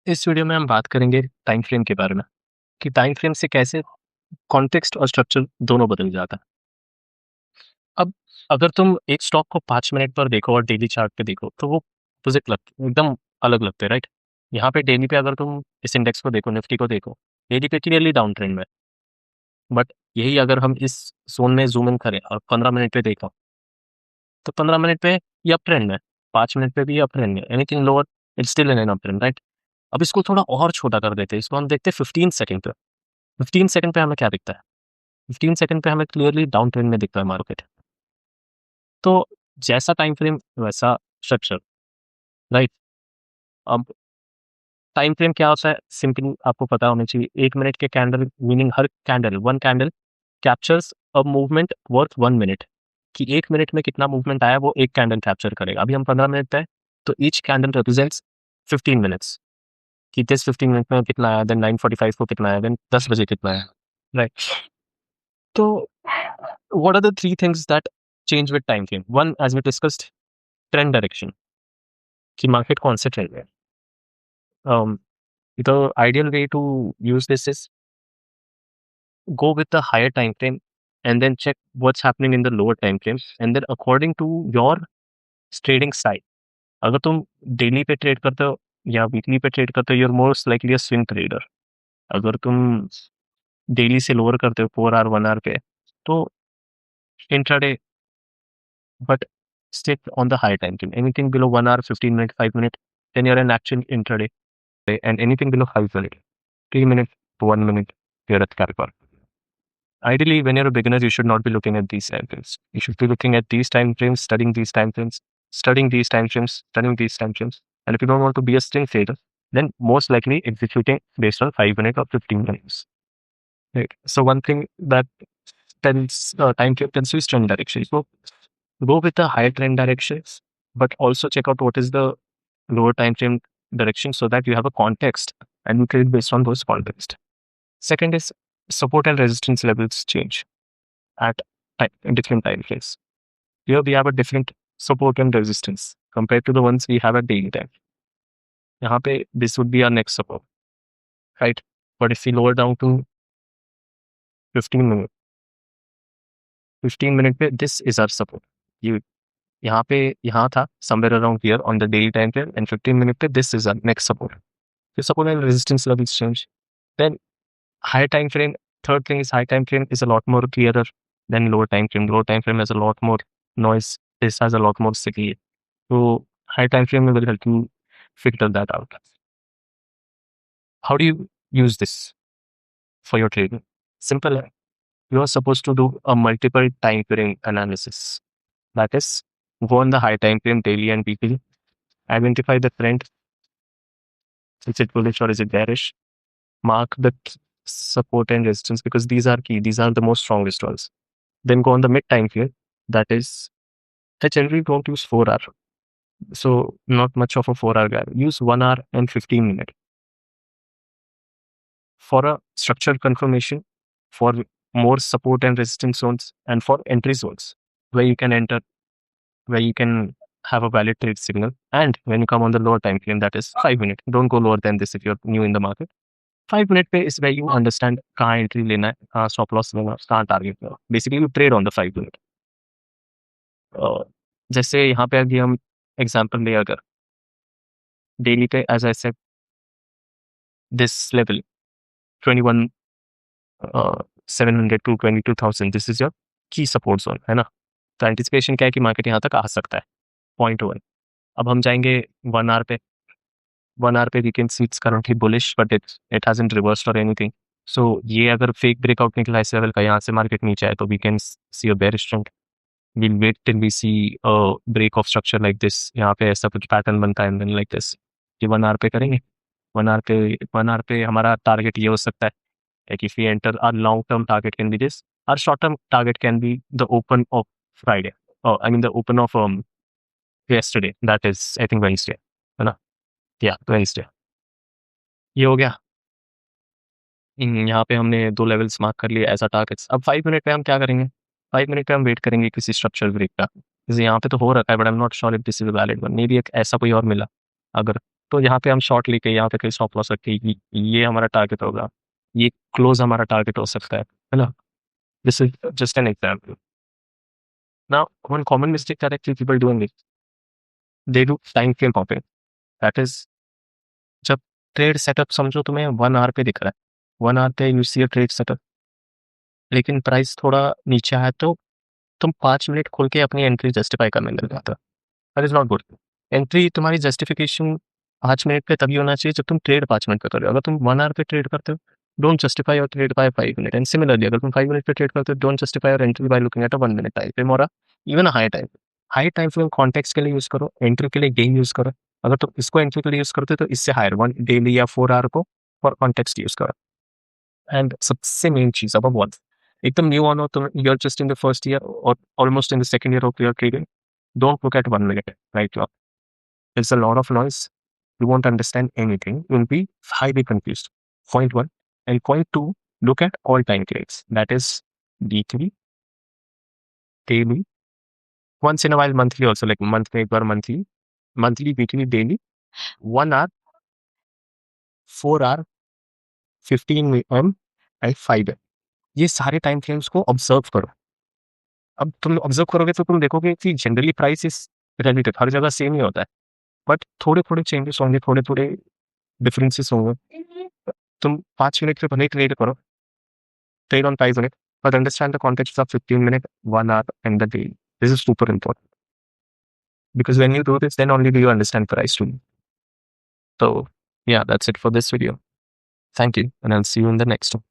इस वीडियो में हम बात करेंगे टाइम फ्रेम के बारे में कि टाइम फ्रेम से कैसे कॉन्टेक्स्ट और स्ट्रक्चर दोनों बदल जाता है। अब अगर तुम एक स्टॉक को 5 मिनट पर देखो और डेली चार्ट पे देखो तो वो अपोजिट लगते एकदम अलग लगते हैं, राइट? यहाँ पे डेली पे अगर तुम इस इंडेक्स को देखो, निफ्टी को देखो, डेली पे क्लियरली डाउन ट्रेंड में, बट यही अगर हम इस जोन में जूम इन करें और 15 मिनट पे देखो तो 15 मिनट पे ये अप ट्रेंड में, 5 मिनट पे भी अप ट्रेंड में, anything lower it's still in an up trend, right? अब इसको थोड़ा और छोटा कर देते हैं, इसको हम देखते हैं 15 सेकंड पे। 15 सेकंड पे हमें क्या दिखता है? 15 सेकंड पे हमें क्लियरली डाउन ट्रेंड में दिखता है मार्केट। तो जैसा टाइम फ्रेम वैसा स्ट्रक्चर, राइट? अब टाइम फ्रेम क्या होता है, सिंपली आपको पता होना चाहिए। 1 मिनट के candle meaning her candle, one candle captures a movement worth 1 minute, कि 1 मिनट में कितना मूवमेंट आया वो एक कैंडल कैप्चर करेगा। अभी हम 15 मिनट पे हैं, तो ईच कैंडल रिप्रेजेंट्स 15 मिनट्स, कि दिस 15 मिनट में कितना आया, देन 9:45 को कितना आया, देन 10 बजे कितना आया, राइट? तो what are the three things that change with time frame? One, as we discussed, trend direction, कि market कौन से trend में है. The ideal way to use this is go with the higher time frame and then check what's happening in the lower time frame, and then according to your trading style, अगर तुम daily पे trade करते हो या weekly पे trade करते हो, you're most likely a swing trader. अगर तुम डेली से लोअर करते हो 4 आवर 1 आवर पे, तो intraday, but stick on the higher time frame. Anything below 1 hour, 15 minutes, 5 minutes, then you're an actual intraday. And anything below 5 minutes, 3 minutes, 1 minute, you're at Capricorn. Ideally, when you're a beginner, you should not be looking at these time frames. You should be looking at these time frames, studying these time frames, studying these time frames, studying these time frames. And if you don't want to be a string trader, then most likely executing based on 5 minutes or 15 minutes. Right. So one thing that tells time frame tells you is trend direction. So go with the higher trend directions, but also check out what is the lower time frame direction so that you have a context and you trade based on those context. Second is support and resistance levels change at different time frames. Here we have a different support and resistance compared to the ones we have at daily time. यहाँ पे this would be our next support, right? But if we lower down to 15 minutes, 15 minute पे this is our support. You यहाँ पे यहाँ था somewhere around here on the daily time frame, and 15 minute पे this is our next support. The support and resistance levels change. Then higher time frame, third thing is high time frame is a lot more clearer than lower time frame. Lower time frame has a lot more noise. This has a lot more signal. So high time frame will help you figure that out. How do you use this for your trading? Simple. You are supposed to do a multiple time frame analysis. That is, go on the high time frame daily and weekly, identify the trend. Is it bullish or is it bearish? Mark the support and resistance because these are key. These are the most strongest ones. Then go on the mid time frame. That is, I generally don't use 4 hour. So not much of a 4 hour guy. Use 1 hour and 15 minutes. For a structured confirmation, for more support and resistance zones, and for entry zones where you can enter, where you can have a valid trade signal. And when you come on the lower time frame, that is 5 minutes. Don't go lower than this if you're new in the market. 5 minute पे is where you understand कहाँ entry लेना है, कहाँ stop loss लेना है, कहाँ target लेना है. Basically you trade on the 5 minute. जैसे यहाँ पे अभी हम एग्जांपल ले, अगर डेली पे as I said this level 21,700 to 22,000, this is your key support zone, है ना? तो एंटिसिपेशन क्या है कि मार्केट यहाँ तक आ सकता है, 0.1. अब हम जाएंगे 1 आवर पे. 1 आवर पे we can see it's currently bullish but it hasn't reversed or anything. So ये अगर फेक ब्रेकआउट निकला इस लेवल का, यहाँ से मार्केट नीचे आए, तो we can see a bearish trend. We'll wait till we see a break of structure like this. यहाँ पे ऐसा कुछ पैटर्न बनता है then like this. ये 1 आवर पे करेंगे. 1 आवर पे हमारा टारगेट ये हो सकता है like if we enter, our long term target can be this. Our short term target can be the open of Friday. Oh, I mean the open of yesterday. That is, I think Wednesday. है ना? Yeah, Wednesday. ये हो गया. यहाँ पे हमने 2 levels mark कर लिए एज अ टारगेट्स. अब 5 मिनट पे हम क्या करेंगे? 5 मिनट पे हम वेट करेंगे किसी स्ट्रक्चरल ब्रेक का. जैसे यहाँ पे तो हो रखा है but I am not sure if this is a valid one. May be एक ऐसा कोई और मिला. अगर तो यहाँ पे हम शॉर्ट लेके यहाँ पे कहीं स्टॉप लॉस रखे कि ये हमारा टारगेट होगा, ये क्लोज हमारा टारगेट हो सकता है ना? This is just an example. Now one common mistake that actually people doing it, they do time frame hopping. That is, जब ट्रेड सेटअप समझो तुम्हें 1 आवर पे दिख रहा है, 1 आवर पे you see a trade setup, लेकिन प्राइस थोड़ा नीचे आया तो तुम 5 मिनट खोल के अपनी एंट्री जस्टिफाई करने लग जाता. That is not good. Entry तुम्हारी जस्टिफिकेशन 5 मिनट पे तभी होना चाहिए जब तुम ट्रेड 5 मिनट पे कर रहे हो. अगर तुम 1 आवर पे ट्रेड करते हो, don't justify your trade by 5 minute. And similarly अगर तुम 5 मिनट पे ट्रेड करते हो, don't justify your entry by looking at a 1 minute time frame और even a high time. High time frame context के लिए यूज करो, एंट्री के लिए गेम यूज करो. अगर तुम इसको एंट्री के लिए यूज करते हो तो इससे हायर वन डेली या 4 आवर को फॉर कॉन्टेक्स्ट यूज करो. एंड सबसे मेन चीज अब वन, एकदम न्यू ऑन हो तुम, you are just in the first year और almost in the second year of your trading, don't look at 1 minute right. There's a lot of noise. You won't understand anything. You'll be highly confused. Point one. And point two, look at all time trades. That is weekly, daily, once in a while monthly also, like month में एक बार monthly, monthly, weekly, daily, 1 hour, 4 hour, 15 AM and 5 AM. ये सारे time frames को observe करो. अब तुम observe करोगे तो तुम देखोगे कि जनरली प्राइस इज रिलेटिव, हर जगह सेम ही होता है, बट थोड़े थोड़े चेंजेस होंगे, थोड़े थोड़े डिफरेंसेस होंगे. तुम 5 मिनट पे भले ट्रेड करो, trade on 5 minutes, but understand the context of 15 minute, 1 hour, and the day. This is super important because when you do this, then only do you understand price too. So, yeah, that's it for this video. Thank you, and I'll see you in the next one.